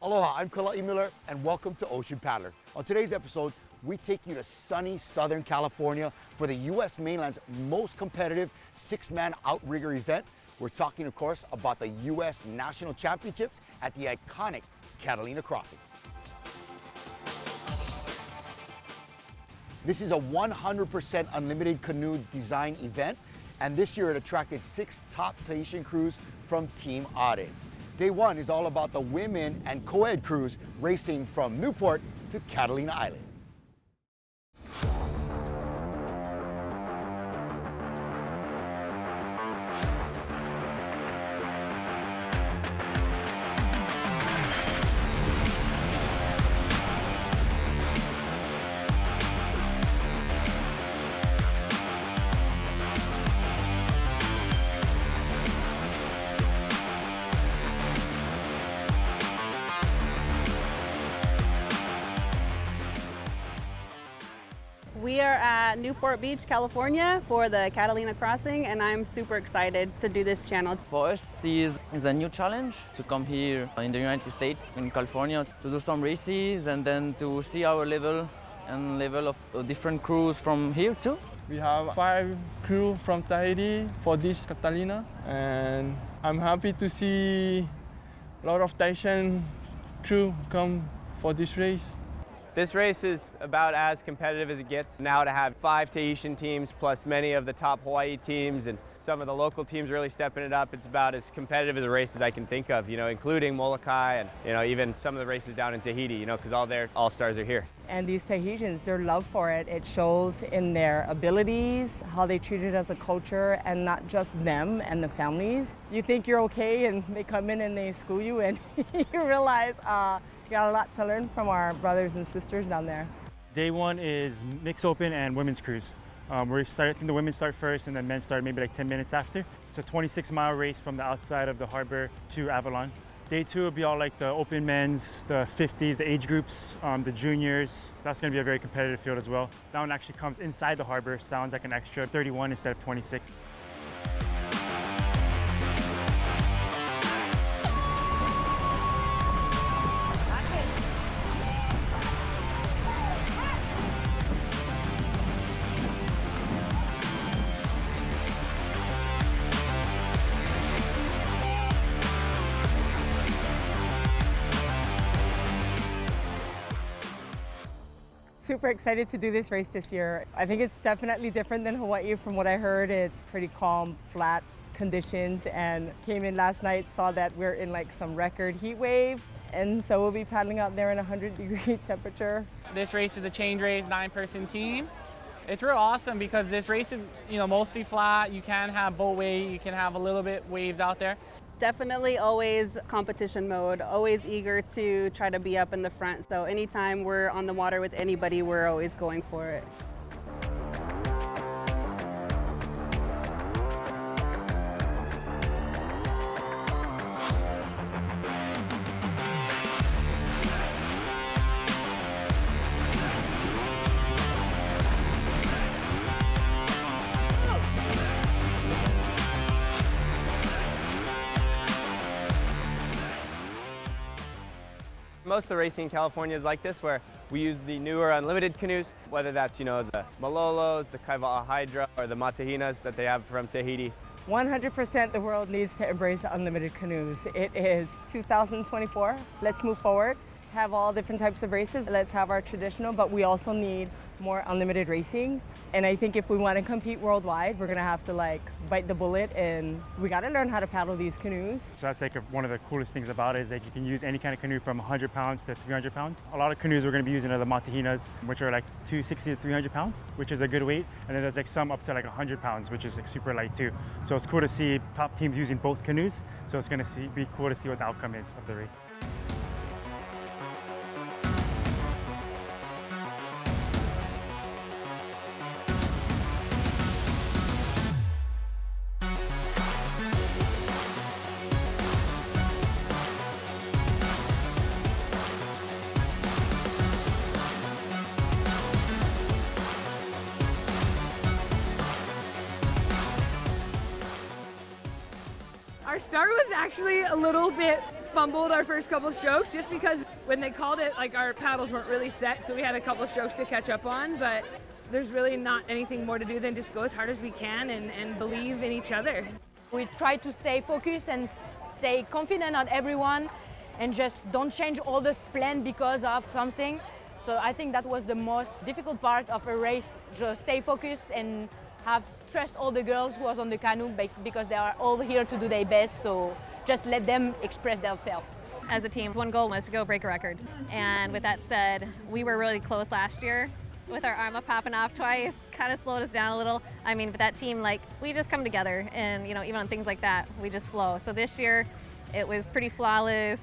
Aloha, I'm Kalahui and welcome to Ocean Paddler. On today's episode, we take you to sunny Southern California for the U.S. mainland's most competitive six-man outrigger event. We're talking, of course, about the U.S. National Championships at the iconic Catalina Crossing. This is a 100% unlimited canoe design event, and this year it attracted 6 top Tahitian crews from Team Are. Day one is all about the women and co-ed crews racing from Newport to Catalina Island. We are at Newport Beach, California for the Catalina Crossing, and I'm super excited to do this channel. For us, is a new challenge to come here in the United States, in California, to do some races and then to see our level and level of different crews from here too. We have 5 crew from Tahiti for this Catalina, and I'm happy to see a lot of Tahitian crew come for this race. This race is about as competitive as it gets. Now to have 5 Tahitian teams plus many of the top Hawaii teams and some of the local teams really stepping it up, it's about as competitive as a race as I can think of, including Molokai and, even some of the races down in Tahiti, because all their all-stars are here. And these Tahitians, their love for it, it shows in their abilities, how they treat it as a culture, and not just them and the families. You think you're okay, and they come in and they school you, and you realize, we got a lot to learn from our brothers and sisters down there. Day one is mixed open and women's cruise. I think the women start first and then men start maybe like 10 minutes after. It's a 26-mile race from the outside of the harbor to Avalon. Day two will be all like the open men's, the 50s, the age groups, the juniors. That's gonna be a very competitive field as well. That one actually comes inside the harbor, so that one's like an extra 31 instead of 26. Super excited to do this race this year. I think it's definitely different than Hawaii. From what I heard, it's pretty calm, flat conditions, and came in last night, saw that we're in like some record heat wave, and so we'll be paddling out there in 100-degree temperature. This race is a change race, 9-person team. It's real awesome because this race is, mostly flat. You can have boat wave, you can have a little bit waves out there. Definitely always competition mode, always eager to try to be up in the front. So anytime we're on the water with anybody, we're always going for it. Most of the racing in California is like this, where we use the newer unlimited canoes, whether that's, the Malolos, the Kaiva'a Hydra, or the Matahinas that they have from Tahiti. 100% the world needs to embrace unlimited canoes. It is 2024. Let's move forward, have all different types of races. Let's have our traditional, but we also need more unlimited racing. And I think if we want to compete worldwide, we're gonna have to bite the bullet, and we gotta learn how to paddle these canoes. So that's one of the coolest things about it is that you can use any kind of canoe from 100 pounds to 300 pounds. A lot of canoes we're gonna be using are the Matahinas, which are 260 to 300 pounds, which is a good weight. And then there's some up to 100 pounds, which is super light too. So it's cool to see top teams using both canoes. So it's gonna be cool to see what the outcome is of the race. Our start was actually a little bit fumbled our first couple strokes just because when they called it, like our paddles weren't really set, so we had a couple strokes to catch up on, but there's really not anything more to do than just go as hard as we can and believe in each other. We try to stay focused and stay confident on everyone and just don't change all the plan because of something. So I think that was the most difficult part of a race, just stay focused and trust all the girls who was on the canoe because they are all here to do their best, so just let them express themselves. As a team, one goal was to go break a record. And with that said, we were really close last year with our arm up popping off twice, kind of slowed us down a little. I mean, but that team, like, we just come together and, you know, even on things like that, we just flow. So this year, it was pretty flawless,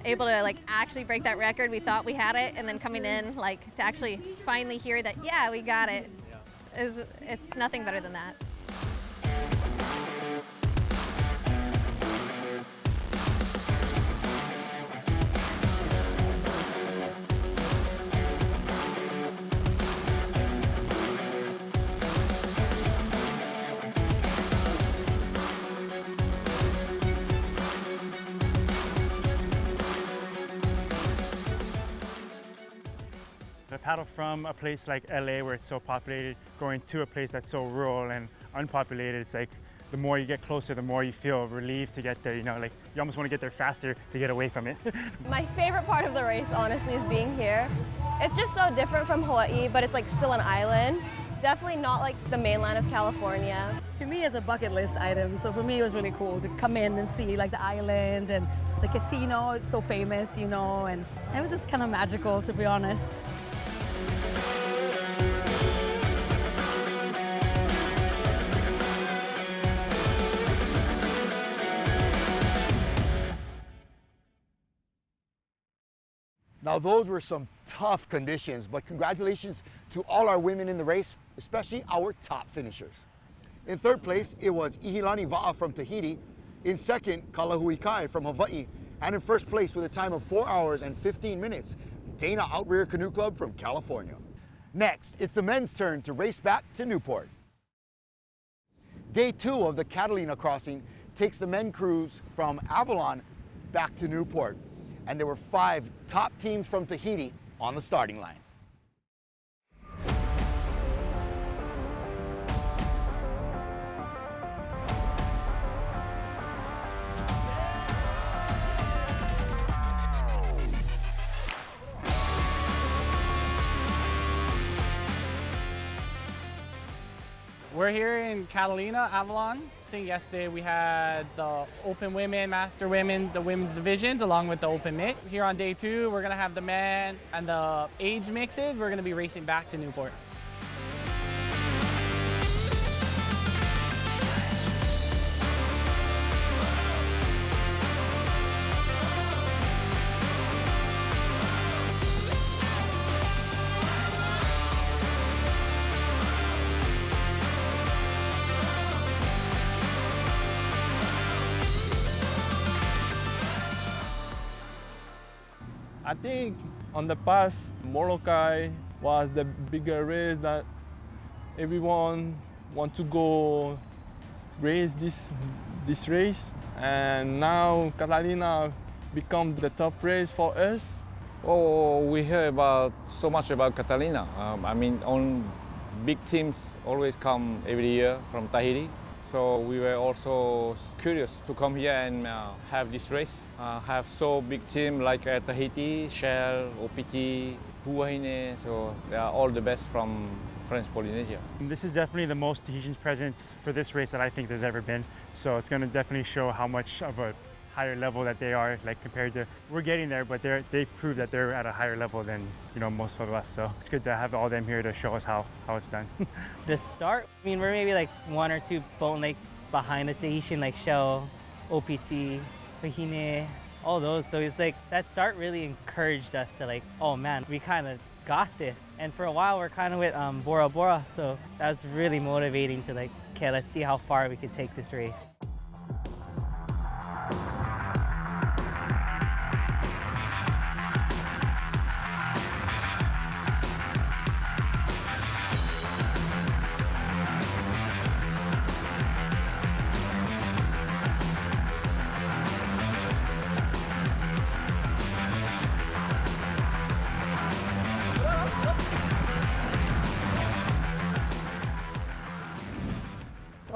able to, like, actually break that record. We thought we had it, and then coming in, like, to actually finally hear that, yeah, we got it, it's nothing better than that. The paddle from a place like LA where it's so populated, going to a place that's so rural and unpopulated, it's like the more you get closer, the more you feel relieved to get there, you know, like you almost want to get there faster to get away from it. My favorite part of the race, honestly, is being here. It's just so different from Hawaii, but it's like still an island. Definitely not like the mainland of California. To me, it's a bucket list item, so for me it was really cool to come in and see like the island and the casino. It's so famous, you know, and it was just kind of magical, to be honest. Now those were some tough conditions, but congratulations to all our women in the race, especially our top finishers. In third place, it was Ihilani Va'a from Tahiti. In second, Kalahui from Hawaii. And in first place with a time of 4 hours and 15 minutes, Dana Outrigger Canoe Club from California. Next, it's the men's turn to race back to Newport. Day 2 of the Catalina Crossing takes the men cruise from Avalon back to Newport. And there were 5 top teams from Tahiti on the starting line. We're here in Catalina, Avalon. I think yesterday we had the open women, master women, the women's divisions, along with the open mix. Here on day 2, we're gonna have the men and the age mixes. We're gonna be racing back to Newport. I think on the past, Molokai was the bigger race that everyone wants to go race this race. And now Catalina become the top race for us. Oh, we hear about so much about Catalina. I mean, big teams always come every year from Tahiti. So we were also curious to come here and have this race. Have so big team like Tahiti, Shell, OPT, Huahine. So they are all the best from French Polynesia. This is definitely the most Tahitian presence for this race that I think there's ever been. So it's going to definitely show how much of a higher level that they are, like compared to, we're getting there, but they prove that they're at a higher level than, you know, most of us. So it's good to have all them here to show us how it's done. The start, I mean, we're maybe like 1 or 2 boat lengths behind the Tahitian, like Shell, OPT, Huahine, all those. So it's like that start really encouraged us to like, oh man, we kind of got this. And for a while we're kind of with Bora Bora, so that was really motivating to like, okay, let's see how far we could take this race.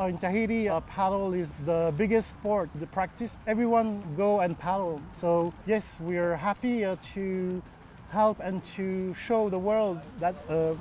In Tahiti, paddle is the biggest sport, the practice. Everyone go and paddle. So yes, we are happy to help and to show the world that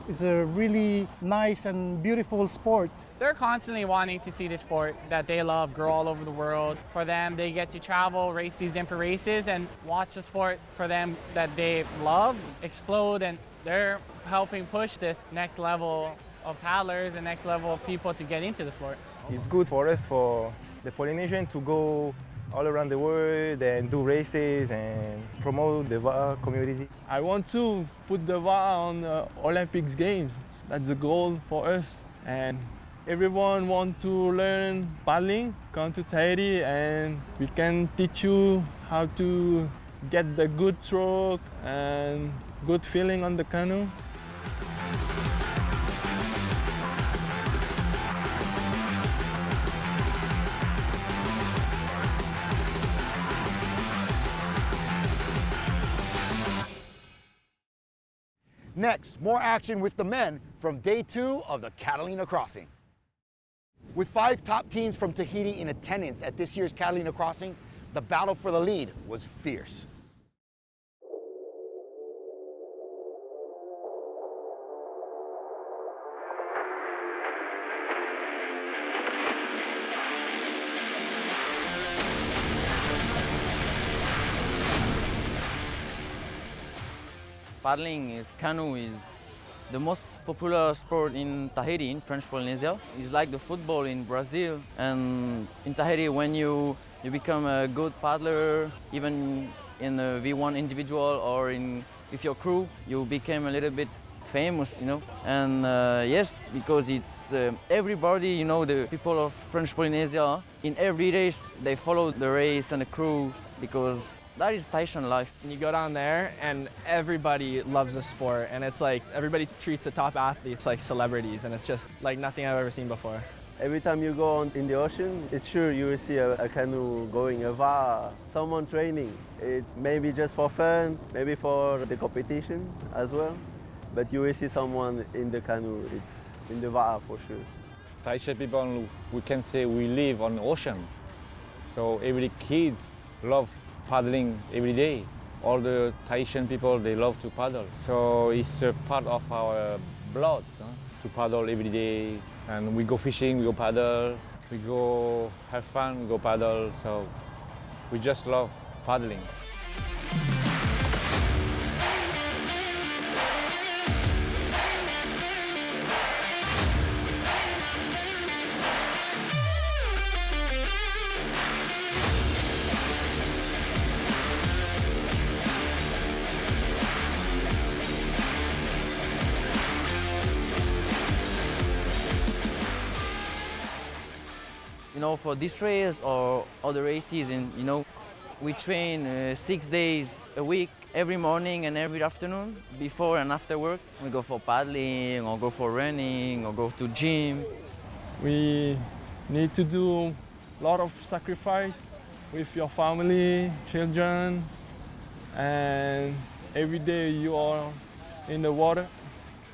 it's a really nice and beautiful sport. They're constantly wanting to see the sport that they love grow all over the world. For them, they get to travel, race these different races, and watch the sport for them that they love explode, and they're helping push this next level of paddlers and next level of people to get into the sport. It's good for us, for the Polynesian, to go all around the world and do races and promote the Va'a community. I want to put the Va'a on the Olympics Games. That's the goal for us. And everyone want to learn paddling, come to Tahiti and we can teach you how to get the good stroke and good feeling on the canoe. Next, more action with the men from day 2 of the Catalina Crossing. With 5 top teams from Tahiti in attendance at this year's Catalina Crossing, the battle for the lead was fierce. Paddling canoe is the most popular sport in Tahiti, in French Polynesia. It's like the football in Brazil. And in Tahiti, when you become a good paddler, even in a V1 individual or with your crew, you become a little bit famous, you know. And yes, because it's everybody, you know, the people of French Polynesia, in every race, they follow the race and the crew because that is Tahitian life. You go down there and everybody loves the sport, and it's like everybody treats the top athletes like celebrities, and it's just like nothing I've ever seen before. Every time you go in the ocean, it's sure you will see a canoe going, a Va'a, someone training. It may be just for fun, maybe for the competition as well, but you will see someone in the canoe. It's in the Va'a for sure. Tahitian people, we can say we live on the ocean. So every kids love paddling every day. All the Tahitian people, they love to paddle. So it's a part of our blood, to paddle every day. And we go fishing, we go paddle, we go have fun, we go paddle. So we just love paddling. You know, for this race or other races, and you know, we train 6 days a week, every morning and every afternoon, before and after work. We go for paddling, or go for running, or go to gym. We need to do a lot of sacrifice with your family, children, and every day you are in the water.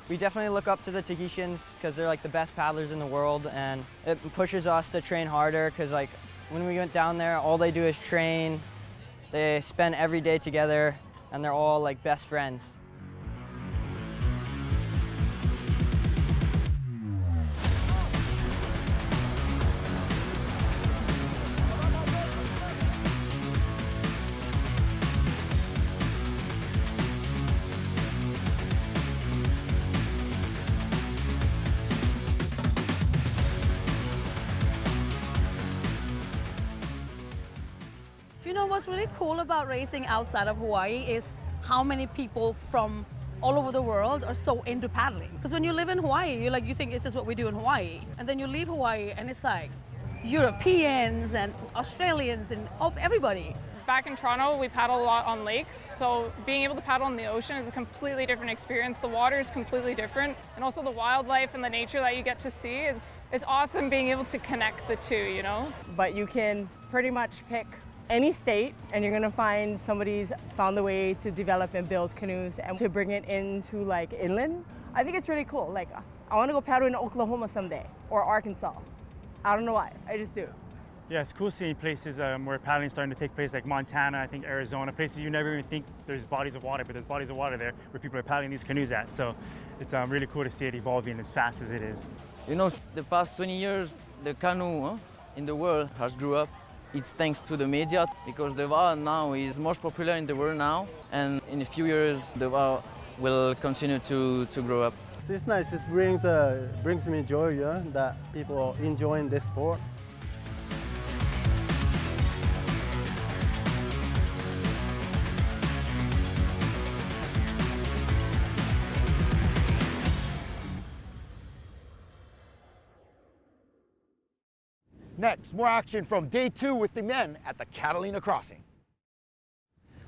We definitely look up to the Tahitians because they're like the best paddlers in the world, and it pushes us to train harder because like when we went down there, all they do is train. They spend every day together and they're all like best friends. You know what's really cool about racing outside of Hawaii is how many people from all over the world are so into paddling. Because when you live in Hawaii, you think it's just what we do in Hawaii. And then you leave Hawaii and it's like Europeans and Australians and everybody. Back in Toronto, we paddle a lot on lakes, so being able to paddle in the ocean is a completely different experience. The water is completely different, and also the wildlife and the nature that you get to see is awesome, being able to connect the two, you know? But you can pretty much pick any state and you're gonna find somebody's found a way to develop and build canoes and to bring it into like inland. I think it's really cool. Like I wanna go paddle in Oklahoma someday or Arkansas. I don't know why, I just do. Yeah, it's cool seeing places where paddling is starting to take place, like Montana, I think Arizona, places you never even think there's bodies of water, but there's bodies of water there where people are paddling these canoes at. So it's really cool to see it evolving as fast as it is. You know, the past 20 years, the canoe in the world has grew up. It's thanks to the media, because the VA now is most popular in the world now, and in a few years the VA will continue to grow up. It's nice. It brings me joy, yeah, that people are enjoying this sport. Next, more action from day 2 with the men at the Catalina Crossing.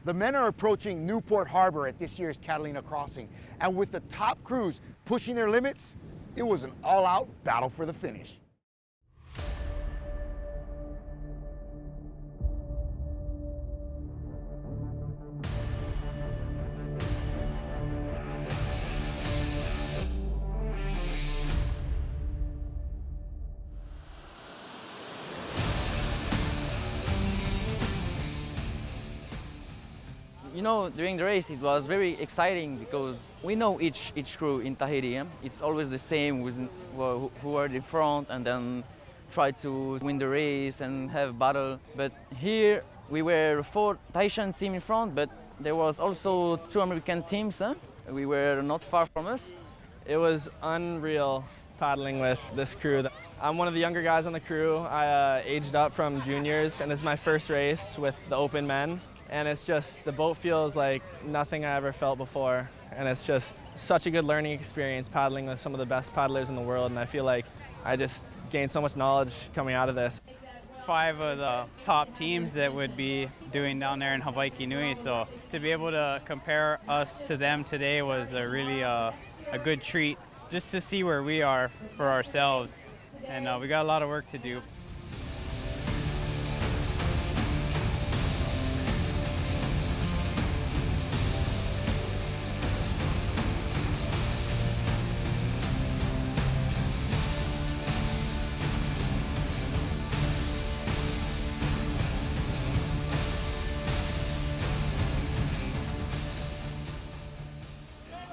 The men are approaching Newport Harbor at this year's Catalina Crossing, and with the top crews pushing their limits, it was an all-out battle for the finish. You know, during the race it was very exciting because we know each crew in Tahiti. It's always the same, with who are the front and then try to win the race and have battle. But here we were 4 Tahitian team in front, but there was also 2 American teams. We were not far from us. It was unreal paddling with this crew. I'm one of the younger guys on the crew. I aged up from juniors, and this is my first race with the open men. And it's just, the boat feels like nothing I ever felt before. And it's just such a good learning experience paddling with some of the best paddlers in the world. And I feel like I just gained so much knowledge coming out of this. 5 of the top teams that would be doing down there in Hawaii Nui. So to be able to compare us to them today was really a good treat, just to see where we are for ourselves. And we got a lot of work to do.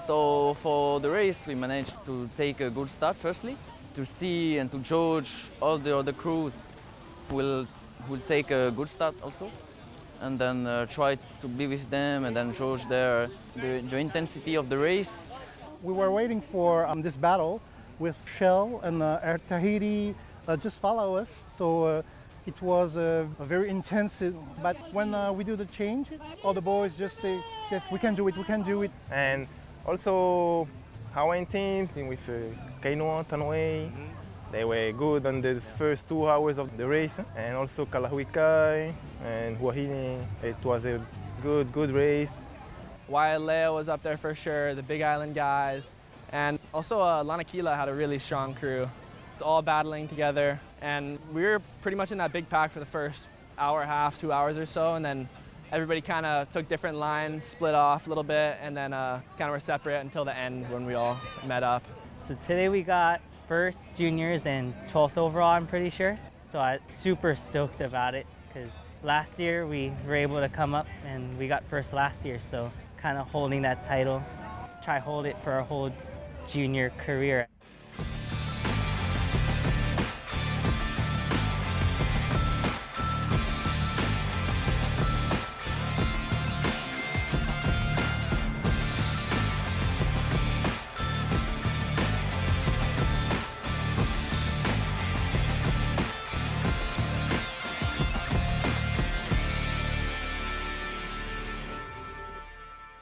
So for the race, we managed to take a good start firstly, to see and to judge all the other crews will take a good start also, and then try to be with them and then judge the intensity of the race. We were waiting for this battle with Shell and Air Tahiti just follow us. So it was very intense, but when we do the change, all the boys just say, yes, we can do it, we can do it. And also Hawaiian teams with Kanoe, they were good on the first 2 hours of the race, and also Kalahui and Huahine. It was a good race. Wyatt Leo was up there for sure, the Big Island guys, and also Lanakila had a really strong crew. It's all battling together, and we were pretty much in that big pack for the first hour and a half, 2 hours or so, and then everybody kind of took different lines, split off a little bit, and then kind of were separate until the end when we all met up. So today we got 1st juniors and 12th overall, I'm pretty sure. So I'm super stoked about it because last year we were able to come up and we got 1st last year. So kind of holding that title, try hold it for our whole junior career.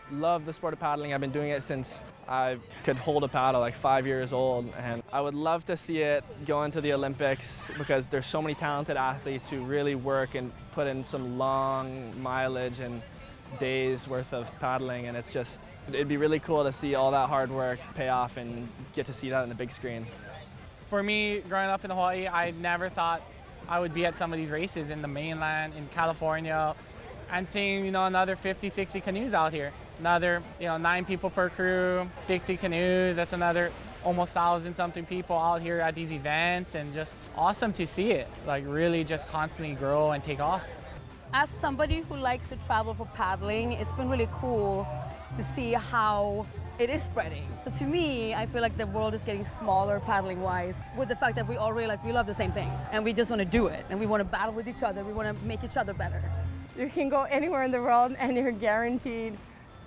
Love the sport of paddling. I've been doing it since I could hold a paddle, like 5 years old, and I would love to see it go into the Olympics because there's so many talented athletes who really work and put in some long mileage and days worth of paddling, and it'd be really cool to see all that hard work pay off and get to see that on the big screen. For me, growing up in Hawaii, I never thought I would be at some of these races in the mainland, in California, and seeing, another 50, 60 canoes out here. Another, 9 people per crew, 60 canoes, that's another almost 1,000-something people out here at these events, and just awesome to see it, like really just constantly grow and take off. As somebody who likes to travel for paddling, it's been really cool to see how it is spreading. So to me, I feel like the world is getting smaller paddling wise, with the fact that we all realize we love the same thing and we just want to do it and we want to battle with each other, we want to make each other better. You can go anywhere in the world and you're guaranteed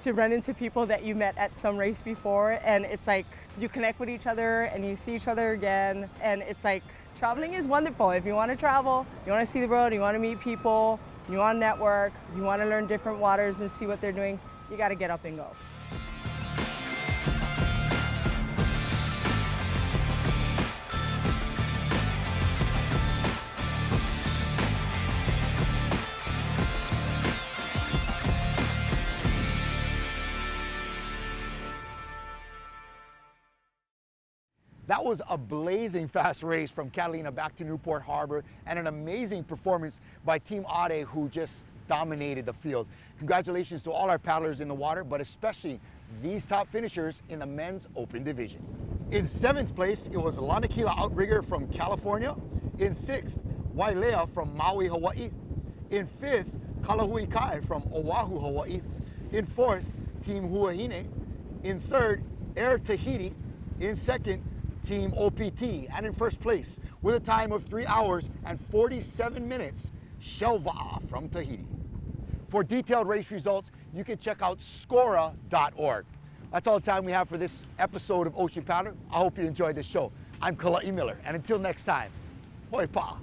to run into people that you met at some race before, and it's like you connect with each other and you see each other again, and it's like traveling is wonderful. If you want to travel, you want to see the world, you want to meet people, you want to network, you want to learn different waters and see what they're doing, you got to get up and go. That was a blazing fast race from Catalina back to Newport Harbor, and an amazing performance by Team Ade, who just dominated the field. Congratulations to all our paddlers in the water, but especially these top finishers in the men's open division. In 7th place, it was Lanakila Outrigger from California. In 6th, Wailea from Maui, Hawaii. In 5th, Kalahui Kai from Oahu, Hawaii. In 4th, Team Huahine. In 3rd, Air Tahiti. In 2nd, Team OPT. And in 1st place, with a time of 3 hours and 47 minutes, Shelva'a from Tahiti. For detailed race results, you can check out SCORA.org. That's all the time we have for this episode of Ocean Paddler. I hope you enjoyed this show. I'm Kala'i Miller, and until next time, hoi pa.